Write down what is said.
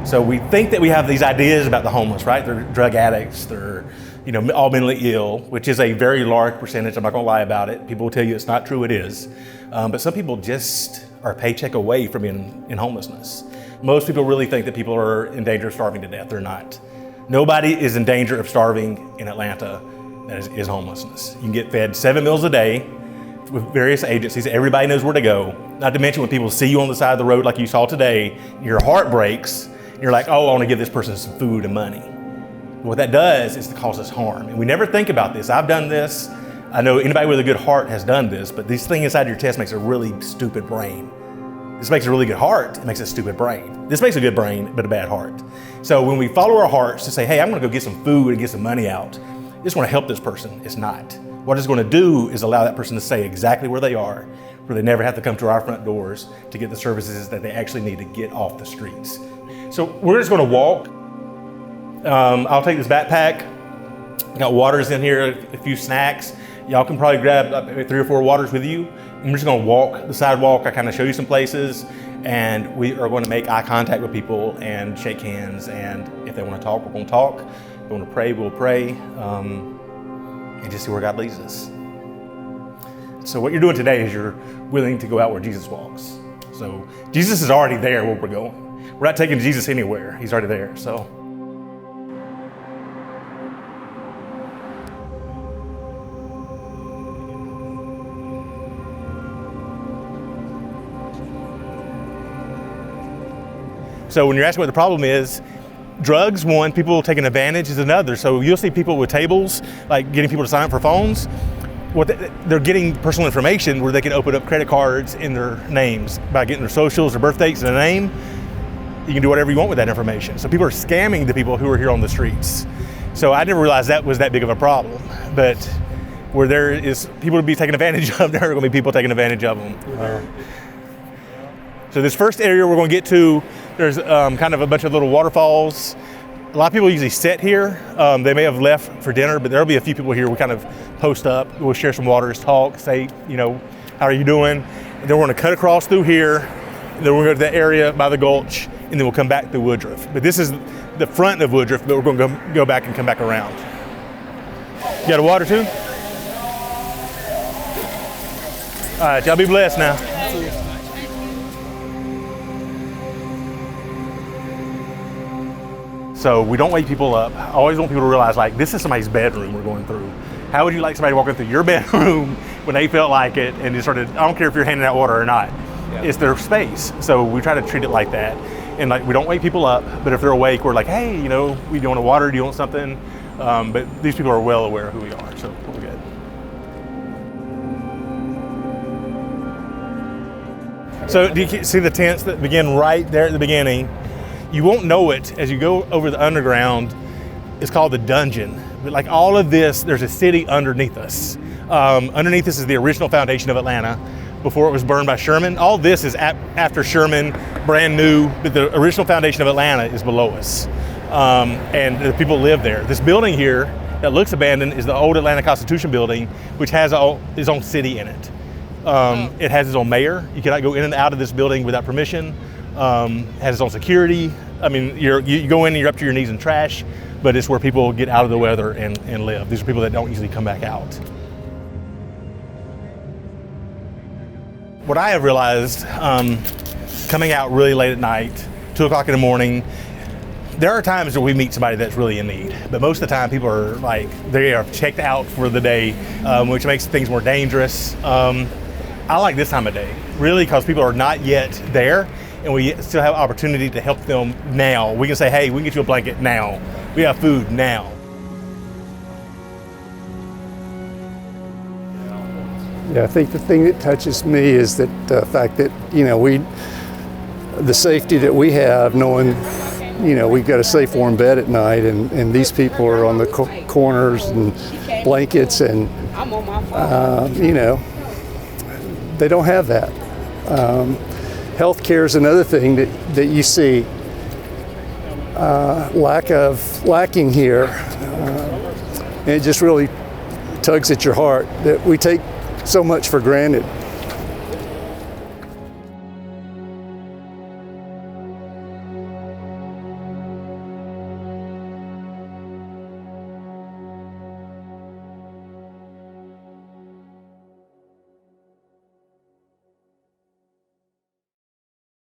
So we think that we have these ideas about the homeless, right? They're drug addicts, they're all mentally ill, which is a very large percentage. I'm not gonna lie about it. People will tell you it's not true, it is. But some people just are a paycheck away from being in homelessness. Most people really think that people are in danger of starving to death. They're not. Nobody is in danger of starving in Atlanta that is homelessness. You can get fed 7 meals a day with various agencies. Everybody knows where to go. Not to mention when people see you on the side of the road like you saw today, your heart breaks. You're like, oh, I want to give this person some food and money. What that does is it causes harm. And we never think about this. I've done this. I know anybody with a good heart has done this, but this thing inside your chest makes a really stupid brain. This makes a really good heart, it makes a stupid brain. This makes a good brain, but a bad heart. So when we follow our hearts to say, hey, I'm gonna go get some food and get some money out, it's gonna help this person, it's not. What it's gonna do is allow that person to stay exactly where they are, where they never have to come to our front doors to get the services that they actually need to get off the streets. So we're just gonna walk. I'll take this backpack. Got waters in here, a few snacks. Y'all can probably grab 3 or 4 waters with you. And we're just gonna walk the sidewalk. I kind of show you some places, and we are going to make eye contact with people and shake hands. And if they want to talk, we're going to talk. If they want to pray, we'll pray, and just see where God leads us. So what you're doing today is you're willing to go out where Jesus walks. So Jesus is already there where we're going. We're not taking Jesus anywhere. He's already there. So. So when you're asking what the problem is, drugs, one, people taking advantage is another. So you'll see people with tables, like getting people to sign up for phones. They're getting personal information where they can open up credit cards in their names by getting their socials, their birth dates, and a name. You can do whatever you want with that information. So people are scamming the people who are here on the streets. So I never realized that was that big of a problem. But where there is people to be taken advantage of, there are going to be people taking advantage of them. So this first area we're going to get to, there's kind of a bunch of little waterfalls. A lot of people usually sit here. They may have left for dinner, but there'll be a few people here. We kind of post up, we'll share some waters, talk, say, how are you doing? And then we're going to cut across through here, and then we're going to go to that area by the gulch, and then we'll come back through Woodruff. But this is the front of Woodruff, but we're going to go back and come back around. You got a water too? All right, y'all be blessed now. So we don't wake people up. I always want people to realize, this is somebody's bedroom we're going through. How would you like somebody walking through your bedroom when they felt like it and just started, I don't care if you're handing out water or not, It's their space. So we try to treat it like that. And we don't wake people up, but if they're awake, we're like, hey, we want a water, do you want something? But these people are well aware of who we are, so we're good. So do you see the tents that begin right there at the beginning? You won't know it as you go over the underground. It's called the dungeon. But all of this, there's a city underneath us. Underneath us is the original foundation of Atlanta before it was burned by Sherman. All this is after Sherman, brand new, but the original foundation of Atlanta is below us. And the people live there. This building here that looks abandoned is the old Atlanta Constitution building, which has its own city in it. It has its own mayor. You cannot go in and out of this building without permission. Has its own security. I mean, you go in and you're up to your knees in trash, but it's where people get out of the weather and live. These are people that don't usually come back out. What I have realized, coming out really late at night, 2 o'clock in the morning, there are times where we meet somebody that's really in need, but most of the time people are they are checked out for the day, which makes things more dangerous. I like this time of day, really, because people are not yet there, and we still have opportunity to help them now. We can say, hey, we can get you a blanket now. We have food now. Yeah, I think the thing that touches me is that the fact that, the safety that we have, knowing, we've got a safe, warm bed at night, and these people are on the corners and blankets, and, they don't have that. Healthcare is another thing that you see lacking here. And it just really tugs at your heart that we take so much for granted.